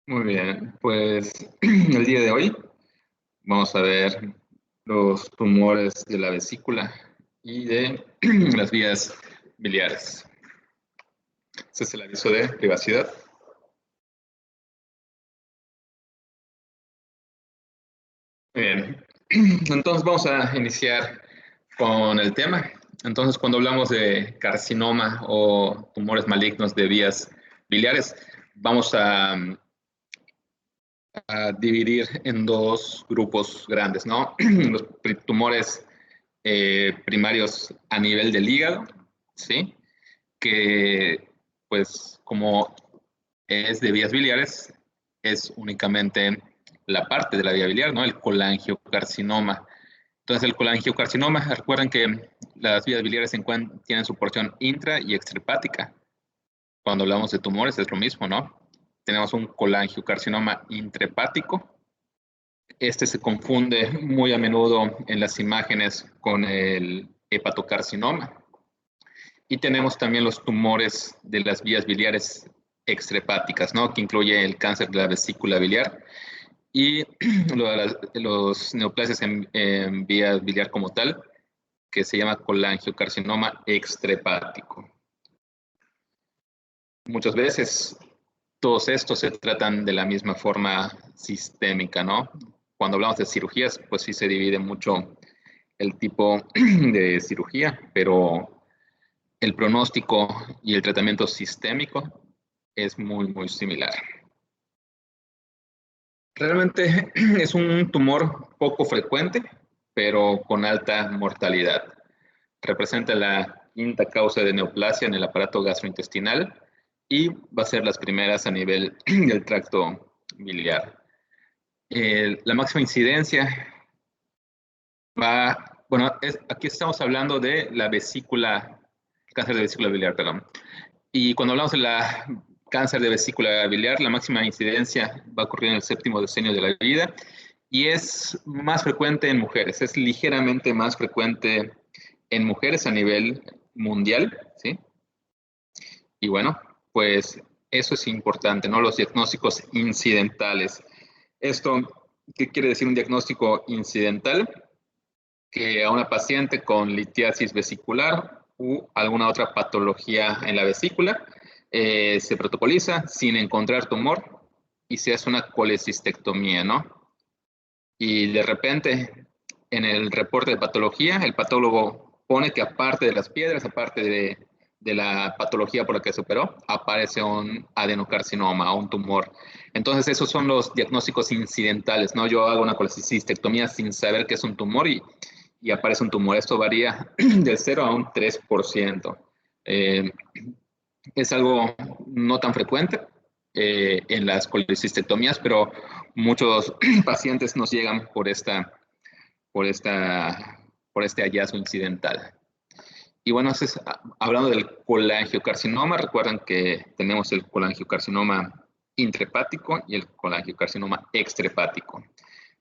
Muy bien, pues el día de hoy vamos a ver los tumores de la vesícula y de las vías biliares. Este es el aviso de privacidad. Muy bien, entonces vamos a iniciar con el tema. Entonces, cuando hablamos de carcinoma o tumores malignos de vías biliares, vamos a dividir en dos grupos grandes, ¿no? Los tumores primarios a nivel del hígado, ¿sí? Que, pues, como es de vías biliares, es únicamente la parte de la vía biliar, ¿no? El colangiocarcinoma. Entonces, el colangiocarcinoma, recuerden que las vías biliares tienen su porción intra y extrahepática. Cuando hablamos de tumores es lo mismo, ¿no? Tenemos un colangiocarcinoma intrahepático. Este se confunde muy a menudo en las imágenes con el hepatocarcinoma. Y tenemos también los tumores de las vías biliares extrahepáticas, ¿no? Que incluye el cáncer de la vesícula biliar y los neoplasias en vía biliar como tal, que se llama colangiocarcinoma extrahepático. Muchas veces todos estos se tratan de la misma forma sistémica, ¿no? Cuando hablamos de cirugías, pues sí se divide mucho el tipo de cirugía, pero el pronóstico y el tratamiento sistémico es muy similar. Realmente es un tumor poco frecuente, pero con alta mortalidad. Representa la quinta causa de neoplasia en el aparato gastrointestinal y va a ser las primeras a nivel del tracto biliar. La máxima incidencia bueno, aquí estamos hablando de la vesícula, cáncer de vesícula biliar, perdón. Y cuando hablamos de la cáncer de vesícula biliar, la máxima incidencia va a ocurrir en el séptimo decenio de la vida y es más frecuente en mujeres, es ligeramente más frecuente en mujeres a nivel mundial, ¿sí? Y bueno, pues eso es importante, ¿no? Los diagnósticos incidentales. Esto, ¿qué quiere decir un diagnóstico incidental? Que a una paciente con litiasis vesicular u alguna otra patología en la vesícula se protocoliza sin encontrar tumor y se hace una colecistectomía, ¿no? Y de repente, en el reporte de patología, el patólogo pone que aparte de las piedras, aparte de la patología por la que se operó, aparece un adenocarcinoma, un tumor. Entonces, esos son los diagnósticos incidentales, ¿no? Yo hago una colecistectomía sin saber que es un tumor y aparece un tumor. Esto varía del 0 a un 3%. Es algo no tan frecuente en las colecistectomías, pero muchos pacientes nos llegan por, esta, por este hallazgo incidental. Y bueno, hablando del colangiocarcinoma, recuerden que tenemos el colangiocarcinoma intrahepático y el colangiocarcinoma extrahepático.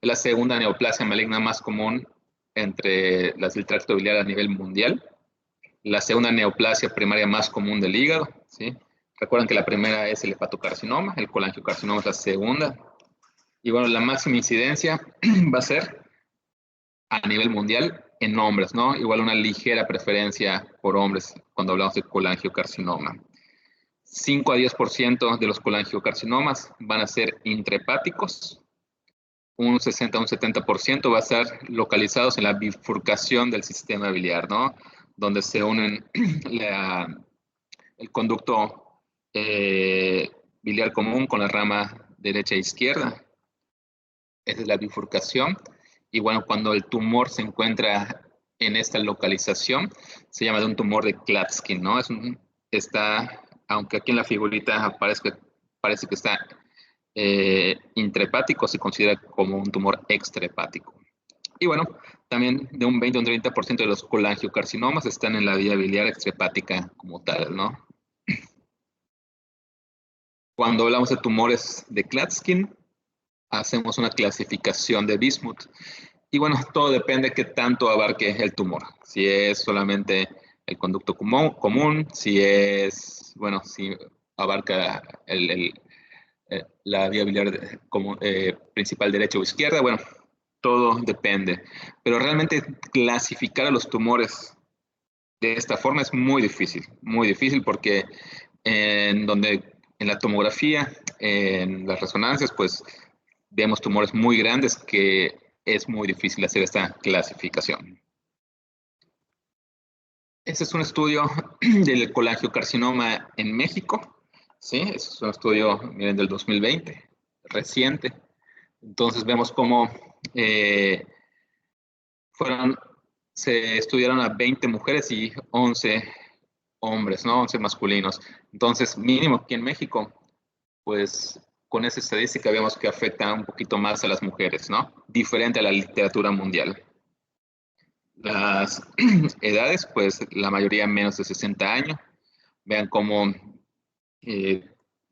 Es la segunda neoplasia maligna más común entre las del tracto biliar a nivel mundial. La segunda neoplasia primaria más común del hígado, ¿sí? Recuerden que la primera es el hepatocarcinoma, el colangiocarcinoma es la segunda. Y bueno, la máxima incidencia va a ser a nivel mundial en hombres, ¿no? Igual una ligera preferencia por hombres cuando hablamos de colangiocarcinoma. 5 a 10% de los colangiocarcinomas van a ser intrahepáticos, un 60 a un 70% va a estar localizados en la bifurcación del sistema biliar, ¿no? Donde se unen el conducto biliar común con la rama derecha e izquierda. Esa es la bifurcación. Y bueno, cuando el tumor se encuentra en esta localización, se llama de un tumor de Klatskin, ¿no? Aunque aquí en la figurita parece que está intrahepático, se considera como un tumor extrahepático. Y bueno, también de un 20 a un 30% de los colangiocarcinomas están en la vía biliar extrahepática como tal, ¿no? Cuando hablamos de tumores de Klatskin, hacemos una clasificación de Bismuth. Y bueno, todo depende de qué tanto abarque el tumor. Si es solamente el conducto común, si abarca la vía biliar como principal derecha o izquierda. Bueno, todo depende. Pero realmente clasificar a los tumores de esta forma es muy difícil porque en la tomografía, en las resonancias, pues vemos tumores muy grandes que es muy difícil hacer esta clasificación. Este es un estudio del colangiocarcinoma en México. Sí, es un estudio, miren, del 2020, reciente. Entonces vemos cómo fueron, se estudiaron a 20 mujeres y 11 hombres, ¿no? 11 masculinos. Entonces, mínimo aquí en México, pues con esa estadística vemos que afecta un poquito más a las mujeres, ¿no? Diferente a la literatura mundial. Las edades, pues la mayoría menos de 60 años. Vean cómo eh,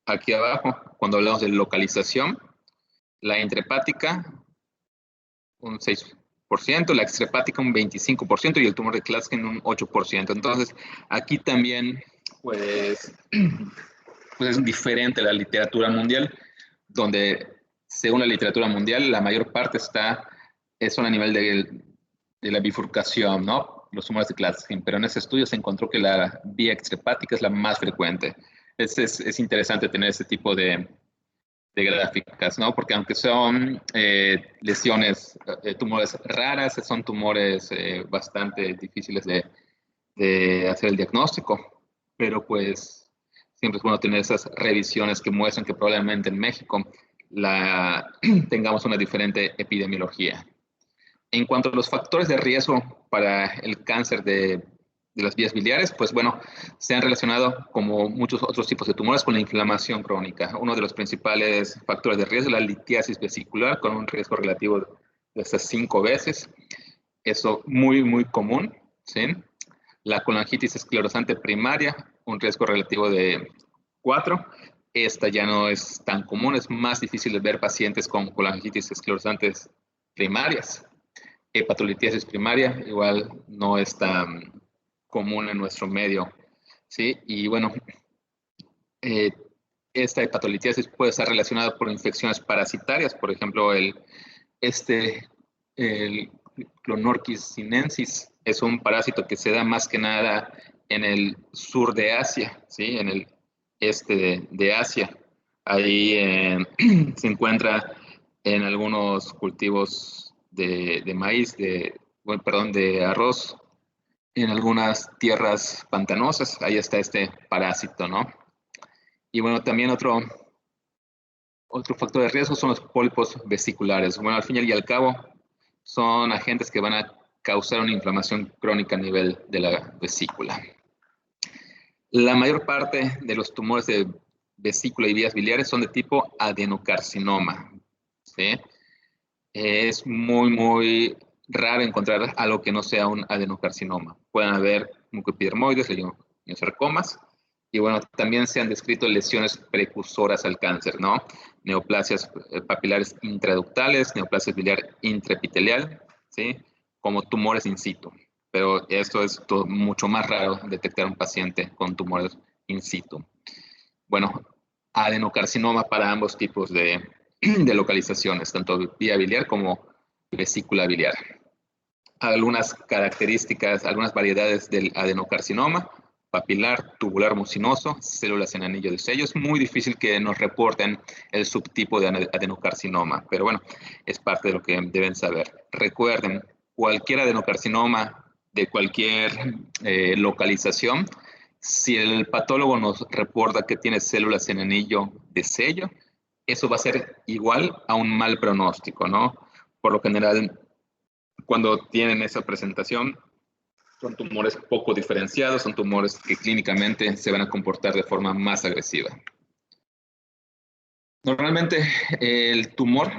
aquí abajo, cuando hablamos de localización, la intrahepática un 6%, la extrahepática un 25% y el tumor de Klatskin un 8%. Entonces, aquí también, pues, pues es diferente la literatura mundial, donde según la literatura mundial, la mayor parte son a nivel de la bifurcación, ¿no? Los tumores de Klatskin, pero en ese estudio se encontró que la vía extrahepática es la más frecuente. Es interesante tener ese tipo de gráficas, ¿no? Porque aunque son lesiones, tumores raras, son tumores bastante difíciles de hacer el diagnóstico, pero pues siempre es bueno tener esas revisiones que muestran que probablemente en México tengamos una diferente epidemiología. En cuanto a los factores de riesgo para el cáncer de las vías biliares, pues bueno, se han relacionado, como muchos otros tipos de tumores, con la inflamación crónica. Uno de los principales factores de riesgo es la litiasis vesicular, con un riesgo relativo de hasta 5 veces. Eso muy común, ¿sí? La colangitis esclerosante primaria, un riesgo relativo de 4. Esta ya no es tan común, es más difícil de ver pacientes con colangitis esclerosantes primarias. Hepatolitiasis primaria, igual no es tan común en nuestro medio, ¿sí? Y bueno, esta hepatolitiasis puede estar relacionada por infecciones parasitarias, por ejemplo, el Clonorchis sinensis es un parásito que se da más que nada en el sur de Asia, ¿sí? En el este de Asia. Ahí se encuentra en algunos cultivos de maíz, bueno, perdón, de arroz, en algunas tierras pantanosas. Ahí está este parásito, ¿no? Y bueno, también otro factor de riesgo son los pólipos vesiculares. Bueno, al fin y al cabo, son agentes que van a causar una inflamación crónica a nivel de la vesícula. La mayor parte de los tumores de vesícula y vías biliares son de tipo adenocarcinoma, ¿sí? Es muy raro encontrar algo que no sea un adenocarcinoma. Pueden haber mucoepidermoides, leionosarcomas, y bueno, también se han descrito lesiones precursoras al cáncer, ¿no? Neoplasias papilares intraductales, neoplasias biliar intraepitelial, ¿sí? Como tumores in situ. Pero esto es mucho más raro detectar un paciente con tumores in situ. Bueno, adenocarcinoma para ambos tipos de localizaciones, tanto vía biliar como vesícula biliar. Algunas características, algunas variedades del adenocarcinoma: papilar, tubular mucinoso, células en anillo de sello. Es muy difícil que nos reporten el subtipo de adenocarcinoma, pero bueno, es parte de lo que deben saber. Recuerden, cualquier adenocarcinoma de cualquier localización, si el patólogo nos reporta que tiene células en anillo de sello, eso va a ser igual a un mal pronóstico, ¿no? Por lo general, cuando tienen esa presentación, son tumores poco diferenciados, son tumores que clínicamente se van a comportar de forma más agresiva. Normalmente el tumor,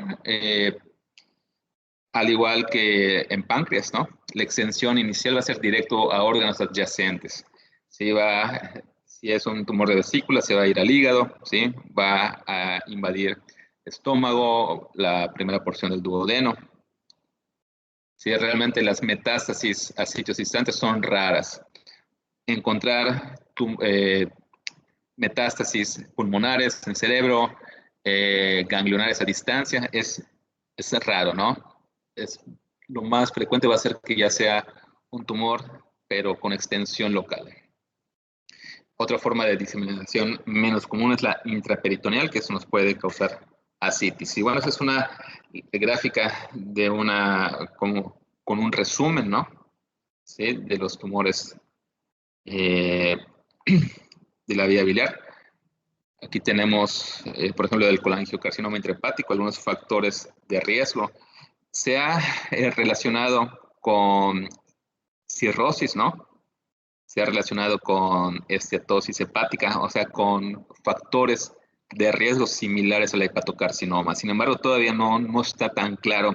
al igual que en páncreas, ¿no? La extensión inicial va a ser directo a órganos adyacentes. Si es un tumor de vesícula, se va a ir al hígado, ¿sí? Va a invadir el estómago, la primera porción del duodeno. Sí, realmente las metástasis a sitios distantes son raras. Encontrar metástasis pulmonares en cerebro, ganglionares a distancia, es raro, ¿no? Lo más frecuente va a ser que ya sea un tumor, pero con extensión local. Otra forma de diseminación menos común es la intraperitoneal, que eso nos puede causar ascitis. Y bueno, esa es una gráfica de con un resumen, ¿no? ¿Sí? De los tumores eh, de la vía biliar. Aquí tenemos, por ejemplo, del colangiocarcinoma intrahepático, algunos factores de riesgo. Se ha relacionado con cirrosis, ¿no? Se ha relacionado con esteatosis hepática, o sea, con factores de riesgo similares a la hepatocarcinoma. Sin embargo, todavía no está tan claro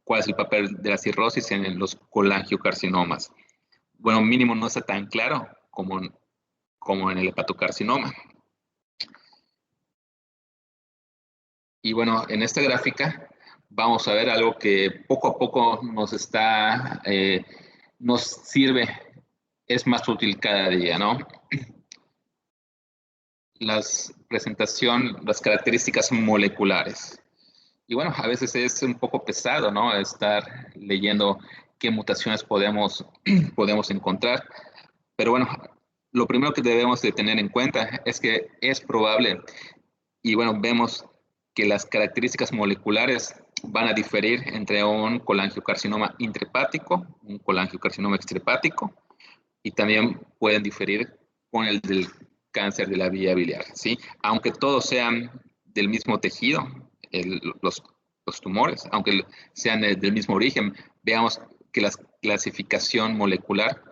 cuál es el papel de la cirrosis en los colangiocarcinomas. Bueno, mínimo no está tan claro como en el hepatocarcinoma. Y bueno, en esta gráfica vamos a ver algo que poco a poco nos sirve, es más útil cada día, ¿no? Las características moleculares. Y bueno, a veces es un poco pesado, ¿no? Estar leyendo qué mutaciones podemos encontrar. Pero bueno, lo primero que debemos de tener en cuenta es que es probable, y bueno, vemos que las características moleculares van a diferir entre un colangiocarcinoma intrahepático, un colangiocarcinoma extrahepático, y también pueden diferir con el del cáncer de la vía biliar, ¿sí? Aunque todos sean del mismo tejido, los tumores, aunque sean del mismo origen, veamos que la clasificación molecular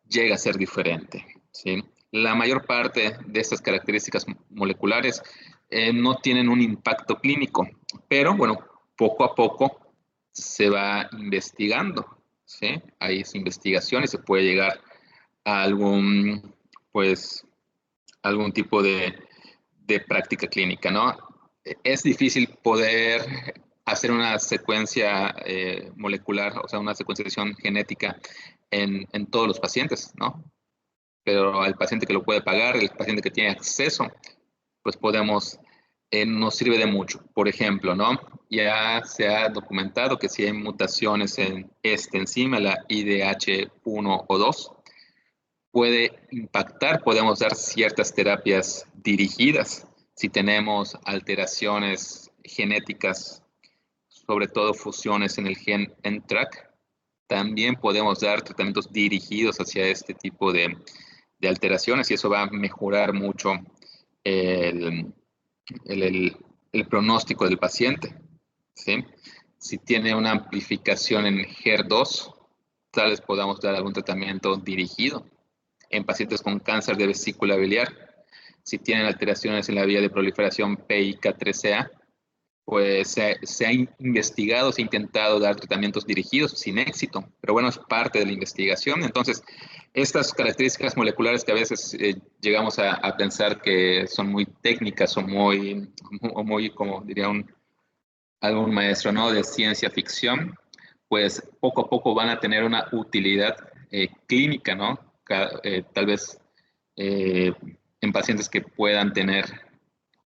llega a ser diferente, ¿sí? La mayor parte de estas características moleculares no tienen un impacto clínico, pero bueno, poco a poco se va investigando, ¿sí? Hay investigación y se puede llegar a pues, algún tipo de práctica clínica, ¿no? Es difícil poder hacer una secuencia molecular, o sea, una secuenciación genética en todos los pacientes, ¿no? Pero al paciente que lo puede pagar, el paciente que tiene acceso, pues nos sirve de mucho. Por ejemplo, ¿no? Ya se ha documentado que si hay mutaciones en esta enzima, la IDH1 o 2, puede impactar, podemos dar ciertas terapias dirigidas. Si tenemos alteraciones genéticas, sobre todo fusiones en el gen NTRK, también podemos dar tratamientos dirigidos hacia este tipo de alteraciones y eso va a mejorar mucho el, el pronóstico del paciente, ¿sí? Si tiene una amplificación en HER2, tal vez podamos dar algún tratamiento dirigido en pacientes con cáncer de vesícula biliar. Si tienen alteraciones en la vía de proliferación PIK3CA, pues se ha investigado, se ha intentado dar tratamientos dirigidos sin éxito, pero bueno, es parte de la investigación. Entonces, estas características moleculares que a veces llegamos a pensar que son muy técnicas o muy como diría algún maestro, ¿no? De ciencia ficción, pues poco a poco van a tener una utilidad clínica, ¿no? Tal vez eh, en pacientes que puedan tener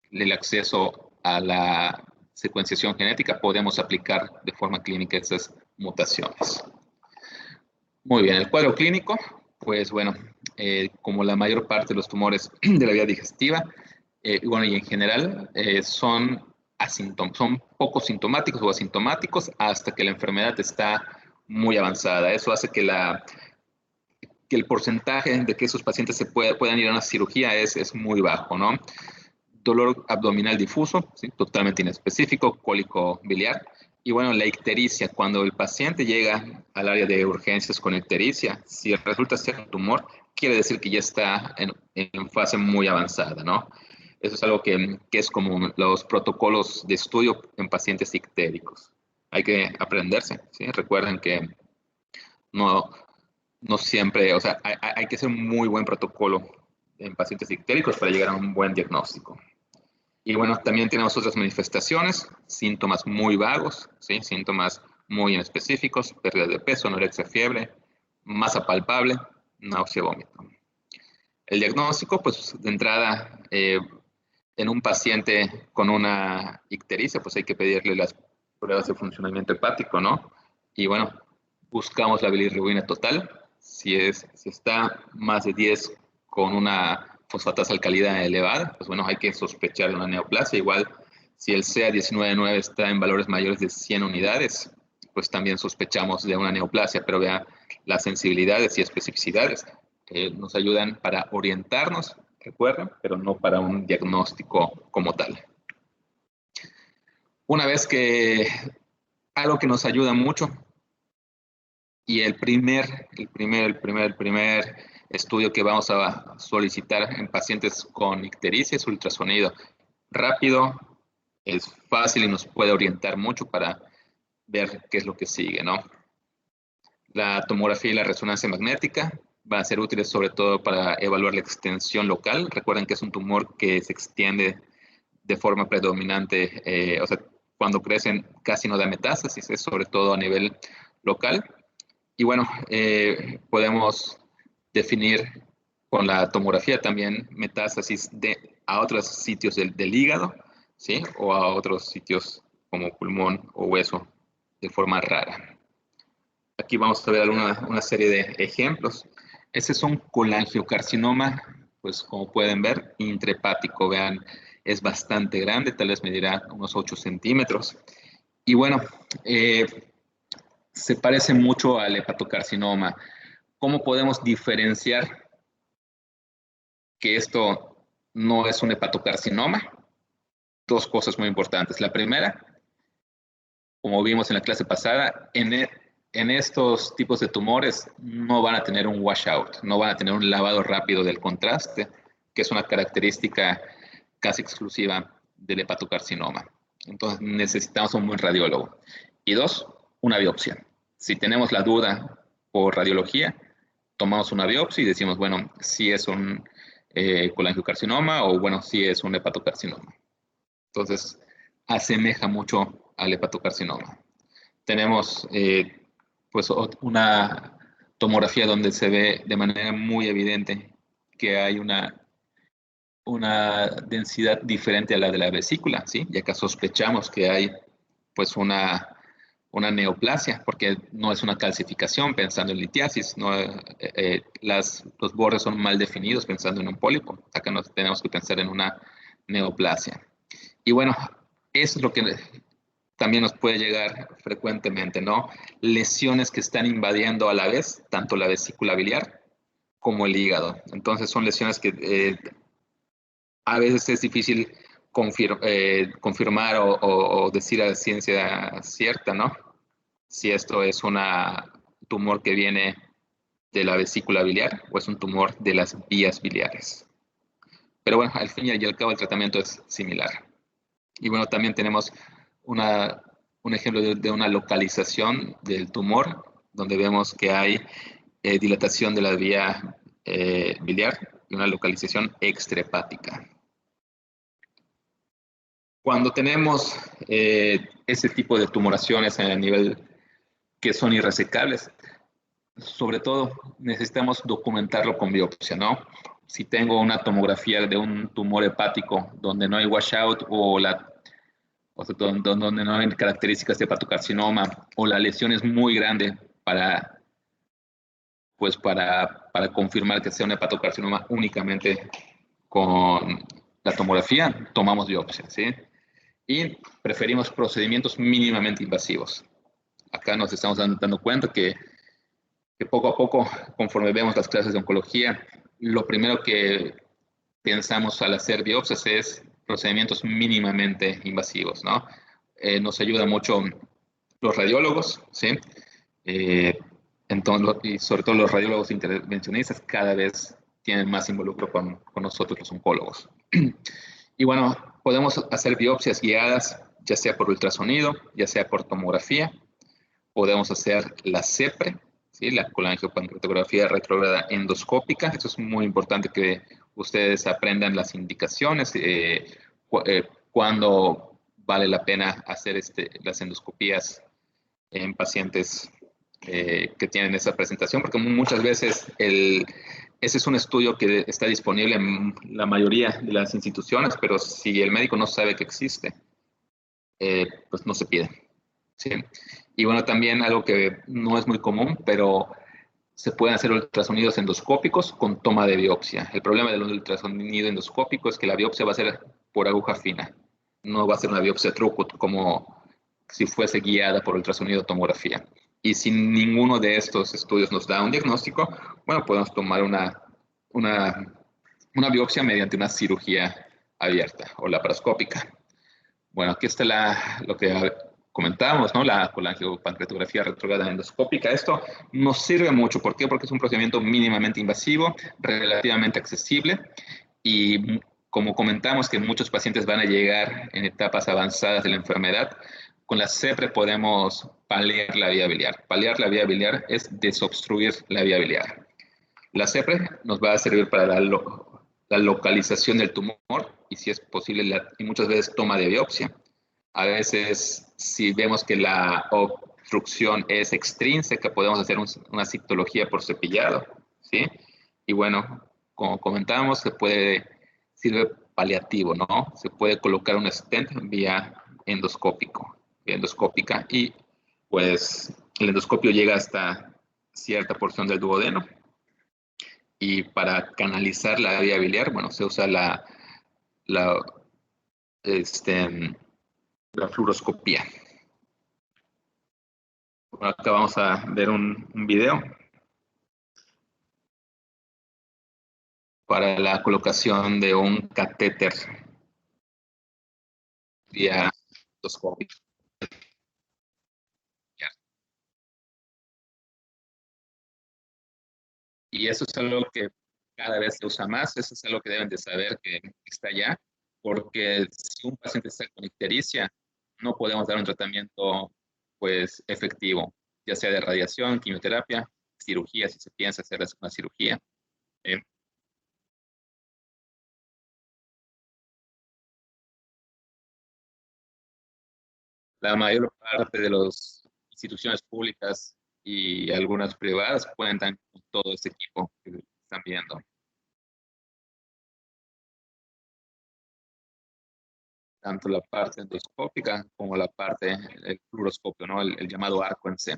el acceso a la secuenciación genética, podemos aplicar de forma clínica esas mutaciones. Muy bien, el cuadro clínico, pues bueno, como la mayor parte de los tumores de la vía digestiva, bueno, y en general son poco sintomáticos o asintomáticos hasta que la enfermedad está muy avanzada. Eso hace que el porcentaje de que esos pacientes puedan ir a una cirugía es muy bajo, ¿no? Dolor abdominal difuso, ¿sí? Totalmente inespecífico, cólico biliar. Y bueno, la ictericia, cuando el paciente llega al área de urgencias con ictericia, si resulta ser un tumor, quiere decir que ya está en fase muy avanzada, ¿no? Eso es algo que es como los protocolos de estudio en pacientes ictéricos. Hay que aprenderse, ¿sí? Recuerden que no, no siempre, o sea, hay que hacer un muy buen protocolo en pacientes ictéricos para llegar a un buen diagnóstico. Y bueno, también tenemos otras manifestaciones, síntomas muy vagos, ¿sí? Síntomas muy inespecíficos, pérdida de peso, anorexia, fiebre, masa palpable, náusea, vómito. El diagnóstico, pues de entrada, En un paciente con una ictericia, pues hay que pedirle las pruebas de funcionamiento hepático, ¿no? Y bueno, buscamos la bilirrubina total. Si está más de 10 con una fosfatasa alcalina elevada, pues bueno, hay que sospechar de una neoplasia. Igual, si el CA19-9 está en valores mayores de 100 unidades, pues también sospechamos de una neoplasia, pero vea, las sensibilidades y especificidades nos ayudan para orientarnos, recuerden, pero no para un diagnóstico como tal. Una vez que algo que nos ayuda mucho y el primer estudio que vamos a solicitar en pacientes con ictericia es ultrasonido. Rápido, es fácil y nos puede orientar mucho para ver qué es lo que sigue, ¿no? La tomografía y la resonancia magnética van a ser útiles sobre todo para evaluar la extensión local. Recuerden que es un tumor que se extiende de forma predominante, o sea, cuando crecen casi no da metástasis, es sobre todo a nivel local. Y bueno, podemos definir con la tomografía también metástasis a otros sitios del hígado, ¿sí? O a otros sitios como pulmón o hueso de forma rara. Aquí vamos a ver una serie de ejemplos. Este es un colangiocarcinoma, pues como pueden ver, intrahepático. Vean, es bastante grande, tal vez medirá unos 8 centímetros. Y bueno, se parece mucho al hepatocarcinoma. ¿Cómo podemos diferenciar que esto no es un hepatocarcinoma? Dos cosas muy importantes. La primera, como vimos en la clase pasada, en estos tipos de tumores no van a tener un washout, no van a tener un lavado rápido del contraste, que es una característica casi exclusiva del hepatocarcinoma. Entonces necesitamos un buen radiólogo. Y dos, una biopsia. Si tenemos la duda por radiología, tomamos una biopsia y decimos, bueno, si es un colangiocarcinoma o bueno, si es un hepatocarcinoma. Entonces, asemeja mucho al hepatocarcinoma. Tenemos pues una tomografía donde se ve de manera muy evidente que hay una densidad diferente a la de la vesícula, ¿sí? Ya que sospechamos que hay pues una neoplasia, porque no es una calcificación pensando en litiasis, no, los bordes son mal definidos pensando en un pólipo. Acá nos tenemos que pensar en una neoplasia. Y bueno, eso es lo que también nos puede llegar frecuentemente, ¿no? Lesiones que están invadiendo a la vez tanto la vesícula biliar como el hígado. Entonces son lesiones que a veces es difícil confirmar o decir a ciencia cierta, ¿no? Si esto es un tumor que viene de la vesícula biliar o es un tumor de las vías biliares. Pero bueno, al fin y al cabo el tratamiento es similar. Y bueno, también tenemos un ejemplo de una localización del tumor, donde vemos que hay dilatación de la vía biliar y una localización extrahepática. Cuando tenemos ese tipo de tumoraciones a nivel que son irresecables, sobre todo necesitamos documentarlo con biopsia, ¿no? Si tengo una tomografía de un tumor hepático donde no hay washout o sea, donde no hay características de hepatocarcinoma o la lesión es muy grande pues para confirmar que sea un hepatocarcinoma únicamente con la tomografía, tomamos biopsia, ¿sí? Y preferimos procedimientos mínimamente invasivos. Acá nos estamos dando cuenta que poco a poco, conforme vemos las clases de oncología, lo primero que pensamos al hacer biopsias es procedimientos mínimamente invasivos, ¿no? Nos ayuda mucho los radiólogos, ¿sí? Entonces, y sobre todo los radiólogos intervencionistas cada vez tienen más involucro con nosotros los oncólogos. Y bueno, podemos hacer biopsias guiadas, ya sea por ultrasonido, ya sea por tomografía. Podemos hacer la CEPRE, ¿sí? La colangiopancreatografía retrógrada endoscópica. Eso es muy importante que ustedes aprendan las indicaciones, cuándo vale la pena hacer las endoscopías en pacientes que tienen esa presentación, porque muchas veces ese es un estudio que está disponible en la mayoría de las instituciones, pero si el médico no sabe que existe, pues no se pide. ¿Sí? Y bueno, también algo que no es muy común, pero se pueden hacer ultrasonidos endoscópicos con toma de biopsia. El problema del ultrasonido endoscópico es que la biopsia va a ser por aguja fina, no va a ser una biopsia throughput como si fuese guiada por ultrasonido tomografía. Y si ninguno de estos estudios nos da un diagnóstico, bueno, podemos tomar una, una biopsia mediante una cirugía abierta o laparoscópica. Bueno, aquí está lo que comentábamos, ¿no? La colangiopancreatografía retrógrada endoscópica. Esto nos sirve mucho. ¿Por qué? Porque es un procedimiento mínimamente invasivo, relativamente accesible y como comentamos que muchos pacientes van a llegar en etapas avanzadas de la enfermedad, con la CEPRE podemos paliar la vía biliar. Paliar la vía biliar es desobstruir la vía biliar. La CEPRE nos va a servir para la localización del tumor y si es posible, y muchas veces toma de biopsia. A veces, si vemos que la obstrucción es extrínseca, podemos hacer una citología por cepillado, ¿sí? Y bueno, como comentábamos, sirve paliativo, ¿no? Se puede colocar un stent vía endoscópica, y pues el endoscopio llega hasta cierta porción del duodeno y para canalizar la vía biliar, bueno, se usa la, este, la fluoroscopía. Bueno, acá vamos a ver un video para la colocación de un catéter vía endoscopio. Y eso es algo que cada vez se usa más, eso es algo que deben de saber que está allá, porque si un paciente está con ictericia, no podemos dar un tratamiento pues efectivo, ya sea de radiación, quimioterapia, cirugía, si se piensa hacer una cirugía. Eh, la mayor parte de las instituciones públicas y algunas privadas cuentan con todo este equipo que están viendo. Tanto la parte endoscópica como la parte del fluoroscopio, ¿no? El llamado arco en C.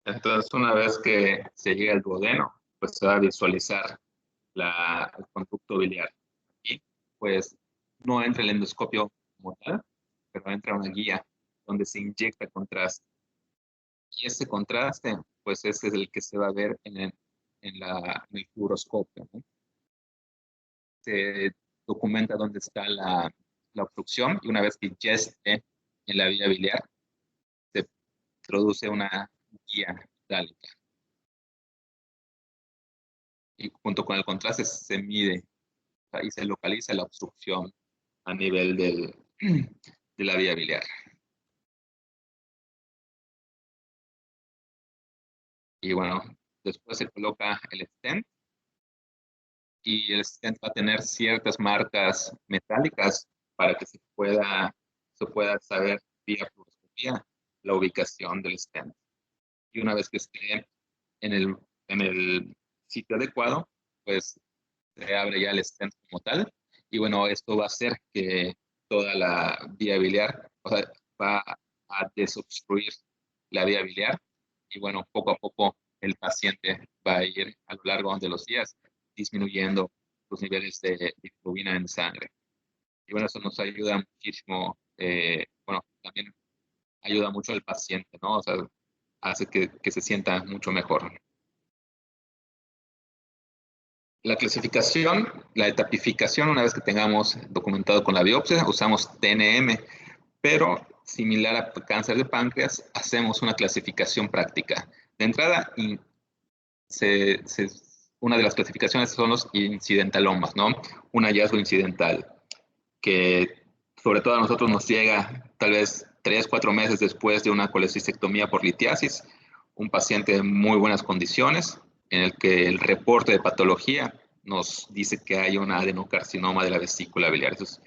Entonces, una vez que se llega al duodeno, pues se va a visualizar el conducto biliar. Y pues no entra el endoscopio como tal, pero entra una guía donde se inyecta contraste. Y ese contraste, pues ese es el que se va a ver en el fluoroscopio, ¿no? Se documenta dónde está la obstrucción y una vez que ya esté en la vía biliar, se produce una guía itálica. Y junto con el contraste se mide y se localiza la obstrucción a nivel de la vía biliar. Y bueno, después se coloca el stent y el stent va a tener ciertas marcas metálicas para que se pueda saber vía fluoroscopía la ubicación del stent. Y una vez que esté en el sitio adecuado, pues se abre ya el stent como tal. Y bueno, esto va a hacer que toda la vía biliar, o sea, va a desobstruir la vía biliar. Y bueno, poco a poco el paciente va a ir a lo largo de los días disminuyendo los niveles de bilirrubina en sangre. Y bueno, eso nos ayuda muchísimo, bueno, también ayuda mucho al paciente, ¿no? O sea, hace que se sienta mucho mejor. La clasificación, la etapificación, una vez que tengamos documentado con la biopsia, usamos TNM, pero similar a cáncer de páncreas, hacemos una clasificación práctica. De entrada, una de las clasificaciones son los incidentalomas, ¿no? Un hallazgo incidental, que sobre todo a nosotros nos llega tal vez 3, 4 meses después de una colecistectomía por litiasis, un paciente de muy buenas condiciones, en el que el reporte de patología nos dice que hay un adenocarcinoma de la vesícula biliar. Eso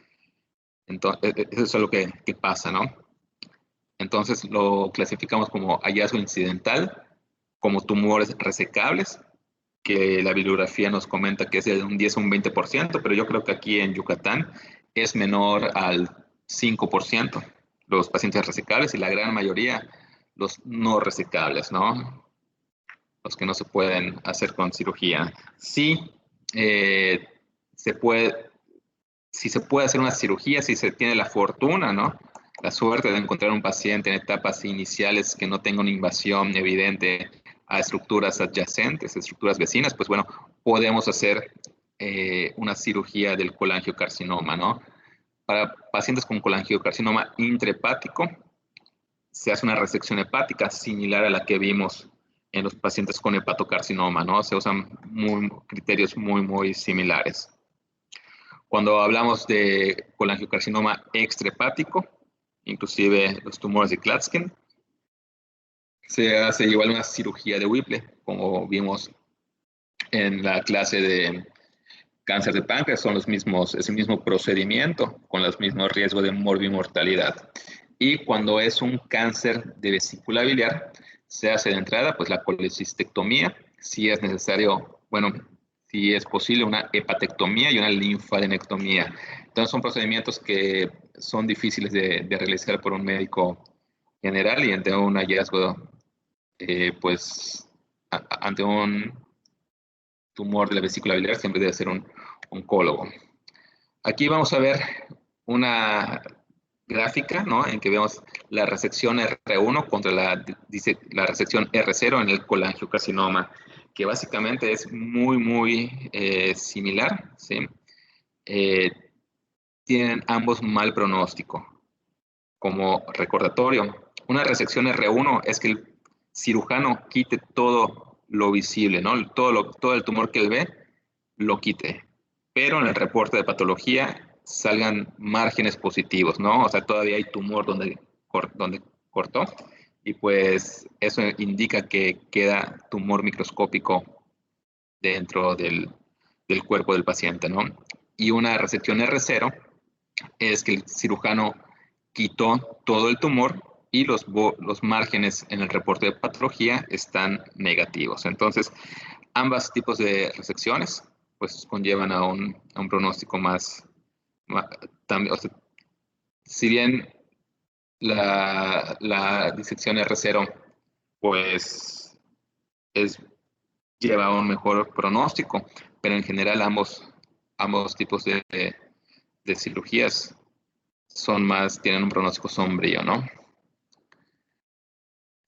es lo que pasa, ¿no? Entonces lo clasificamos como hallazgo incidental, como tumores resecables, que la bibliografía nos comenta que es de un 10 a un 20%, pero yo creo que aquí en Yucatán es menor al 5% los pacientes resecables y la gran mayoría los no resecables, ¿no? Los que no se pueden hacer con cirugía. Sí, se puede, si se puede hacer una cirugía, si se tiene la fortuna, ¿no? La suerte de encontrar un paciente en etapas iniciales que no tenga una invasión evidente a estructuras adyacentes, estructuras vecinas, pues bueno, podemos hacer una cirugía del colangiocarcinoma, ¿no? Para pacientes con colangiocarcinoma intrahepático, se hace una resección hepática similar a la que vimos en los pacientes con hepatocarcinoma, ¿no? Se usan criterios muy similares. Cuando hablamos de colangiocarcinoma extrahepático, inclusive los tumores de Klatskin, se hace igual una cirugía de Whipple, como vimos en la clase de cáncer de páncreas, es el mismo procedimiento, con los mismos riesgos de morbimortalidad. Y cuando es un cáncer de vesícula biliar, se hace de entrada pues la colecistectomía, si es necesario, bueno, si es posible una hepatectomía y una linfadenectomía. Entonces son procedimientos que son difíciles de realizar por un médico general y ante un hallazgo, pues ante un tumor de la vesícula biliar siempre debe ser un oncólogo. Aquí vamos a ver una gráfica, ¿no? En que vemos la resección R1 contra la resección R0 en el colangiocarcinoma, que básicamente es muy similar, ¿sí? Tienen ambos mal pronóstico. Como recordatorio, una resección R1 es que el cirujano quite todo lo visible, ¿no? Todo el tumor que él ve, lo quite. Pero en el reporte de patología salgan márgenes positivos, ¿no? O sea, todavía hay tumor donde cortó y pues eso indica que queda tumor microscópico dentro del cuerpo del paciente, ¿no? Y una resección R0 es que el cirujano quitó todo el tumor y los márgenes en el reporte de patología están negativos. Entonces, ambos tipos de resecciones pues conllevan a un pronóstico también, o sea, si bien la disección R0 pues lleva a un mejor pronóstico, pero en general ambos tipos de cirugías tienen un pronóstico sombrío, ¿no?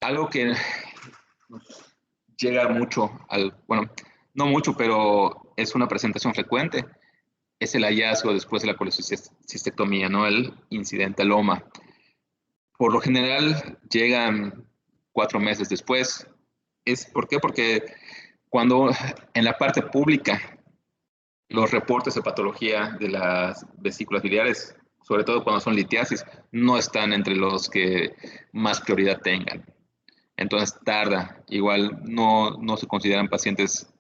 Algo que nos llega mucho bueno, no mucho, pero es una presentación frecuente, es el hallazgo después de la colecistectomía, ¿no? El incidentaloma. Por lo general llegan 4 meses después. ¿Por qué? Porque cuando en la parte pública los reportes de patología de las vesículas biliares, sobre todo cuando son litiasis, no están entre los que más prioridad tengan. Entonces tarda. Igual no se consideran pacientes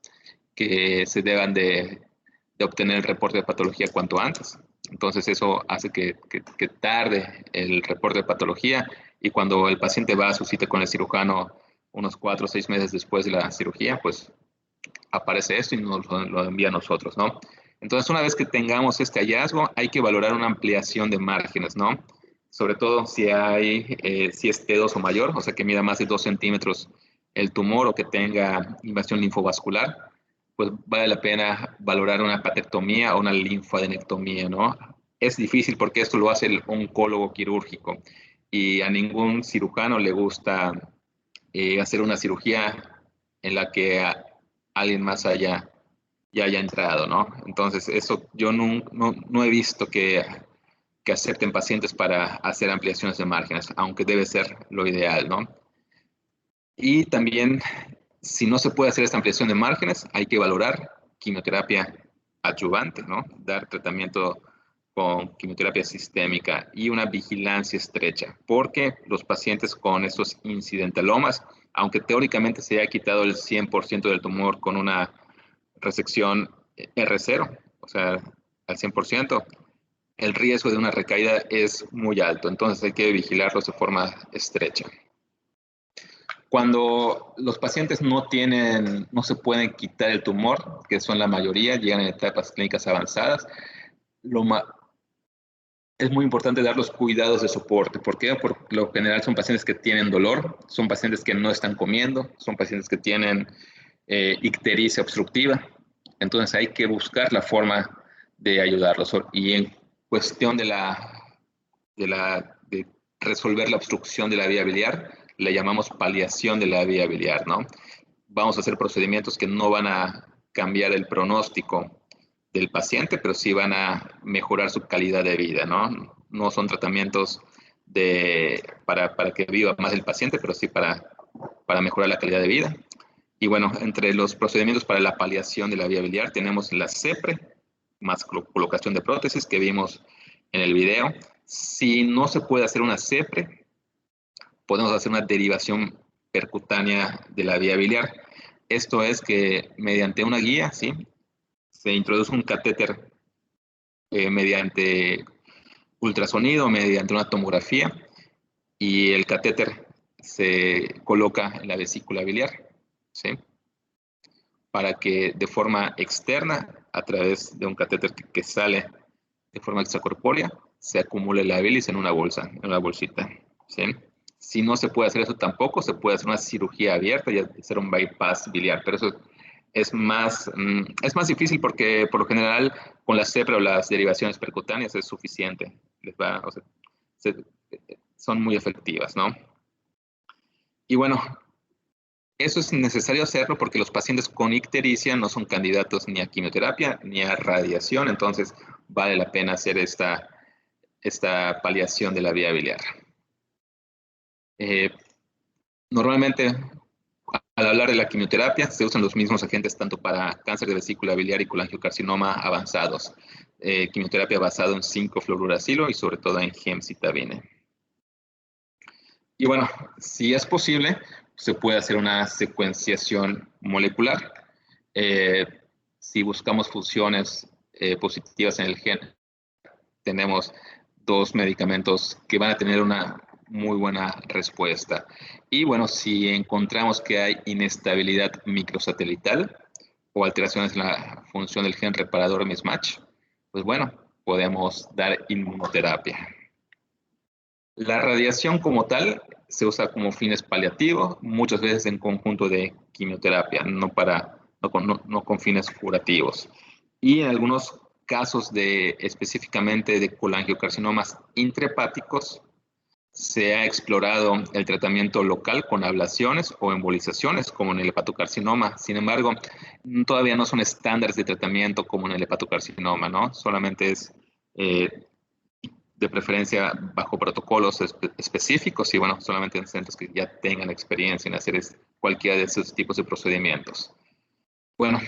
que se deban de obtener el reporte de patología cuanto antes. Entonces eso hace que tarde el reporte de patología y cuando el paciente va a su cita con el cirujano unos 4 o 6 meses después de la cirugía, pues aparece esto y nos lo envía a nosotros, ¿no? Entonces, una vez que tengamos este hallazgo, hay que valorar una ampliación de márgenes, ¿no? Sobre todo si es T2 o mayor, o sea, que mida más de 2 centímetros el tumor o que tenga invasión linfovascular, pues vale la pena valorar una hepatectomía o una linfadenectomía, ¿no? Es difícil porque esto lo hace el oncólogo quirúrgico y a ningún cirujano le gusta hacer una cirugía en la que alguien más ya haya entrado, ¿no? Entonces, eso yo no he visto que que acepten pacientes para hacer ampliaciones de márgenes, aunque debe ser lo ideal, ¿no? Y también, si no se puede hacer esta ampliación de márgenes, hay que valorar quimioterapia adyuvante, ¿no? Dar tratamiento con quimioterapia sistémica y una vigilancia estrecha, porque los pacientes con estos incidentalomas, aunque teóricamente se haya quitado el 100% del tumor con una resección R0, o sea, al 100%, el riesgo de una recaída es muy alto, entonces hay que vigilarlos de forma estrecha. Cuando los pacientes no se pueden quitar el tumor, que son la mayoría, llegan en etapas clínicas avanzadas, es muy importante dar los cuidados de soporte. ¿Por qué? Por lo general son pacientes que tienen dolor, son pacientes que no están comiendo, son pacientes que tienen ictericia obstructiva. Entonces hay que buscar la forma de ayudarlos. Y en cuestión de resolver la obstrucción de la vía biliar, le llamamos paliación de la vía biliar, ¿no? Vamos a hacer procedimientos que no van a cambiar el pronóstico del paciente, pero sí van a mejorar su calidad de vida, ¿no? No son tratamientos para que viva más el paciente, pero sí para mejorar la calidad de vida. Y bueno, entre los procedimientos para la paliación de la vía biliar tenemos la CEPRE, más colocación de prótesis que vimos en el video. Si no se puede hacer una CEPRE, podemos hacer una derivación percutánea de la vía biliar. Esto es que mediante una guía, ¿sí?, se introduce un catéter mediante ultrasonido, mediante una tomografía, y el catéter se coloca en la vesícula biliar, ¿sí?, para que de forma externa, a través de un catéter que sale de forma extracorpórea, se acumule la bilis en una bolsa, en una bolsita, ¿sí? Si no se puede hacer eso tampoco, se puede hacer una cirugía abierta y hacer un bypass biliar, pero eso es más difícil porque por lo general con la CEPRA o las derivaciones percutáneas es suficiente. O sea, son muy efectivas, ¿no? Y bueno, eso es necesario hacerlo porque los pacientes con ictericia no son candidatos ni a quimioterapia ni a radiación, entonces vale la pena hacer esta paliación de la vía biliar. Normalmente, al hablar de la quimioterapia, se usan los mismos agentes tanto para cáncer de vesícula biliar y colangiocarcinoma avanzados. Quimioterapia basada en 5-fluoruracilo y sobre todo en gemcitabine. Y bueno, si es posible, se puede hacer una secuenciación molecular. Si buscamos funciones positivas en el gen, tenemos 2 medicamentos que van a tener una muy buena respuesta. Y bueno, si encontramos que hay inestabilidad microsatelital o alteraciones en la función del gen reparador mismatch, pues bueno, podemos dar inmunoterapia. La radiación como tal se usa como fines paliativos, muchas veces en conjunto de quimioterapia, no con fines curativos. Y en algunos casos específicamente de colangiocarcinomas intrahepáticos, se ha explorado el tratamiento local con ablaciones o embolizaciones, como en el hepatocarcinoma. Sin embargo, todavía no son estándares de tratamiento como en el hepatocarcinoma, ¿no? Solamente es de preferencia bajo protocolos específicos y bueno, solamente en centros que ya tengan experiencia en hacer cualquiera de esos tipos de procedimientos. Bueno,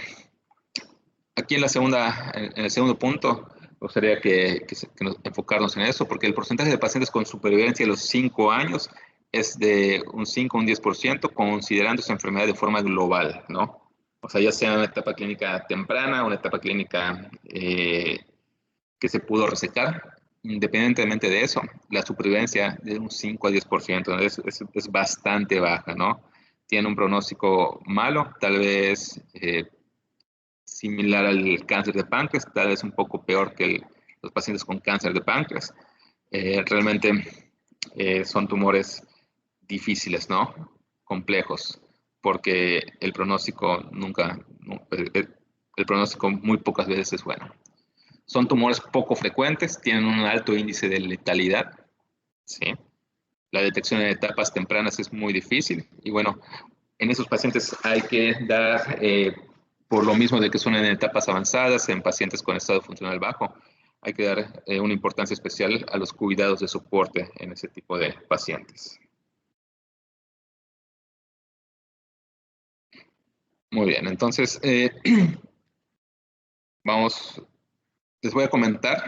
aquí en el segundo punto, me gustaría que nos enfocarnos en eso, porque el porcentaje de pacientes con supervivencia a los 5 años es de un 5 o un 10%, considerando esa enfermedad de forma global, ¿no? O sea, ya sea una etapa clínica temprana, una etapa clínica que se pudo resecar. Independientemente de eso, la supervivencia de un 5 a 10% es bastante baja, ¿no? Tiene un pronóstico malo, tal vez similar al cáncer de páncreas, tal vez un poco peor que los pacientes con cáncer de páncreas. Realmente son tumores difíciles, ¿no? Complejos, porque el pronóstico el pronóstico muy pocas veces es bueno. Son tumores poco frecuentes, tienen un alto índice de letalidad, ¿sí? La detección en etapas tempranas es muy difícil y bueno, en esos pacientes hay que dar, por lo mismo de que son en etapas avanzadas, en pacientes con estado funcional bajo, hay que dar una importancia especial a los cuidados de soporte en ese tipo de pacientes. Muy bien, entonces vamos, les voy a comentar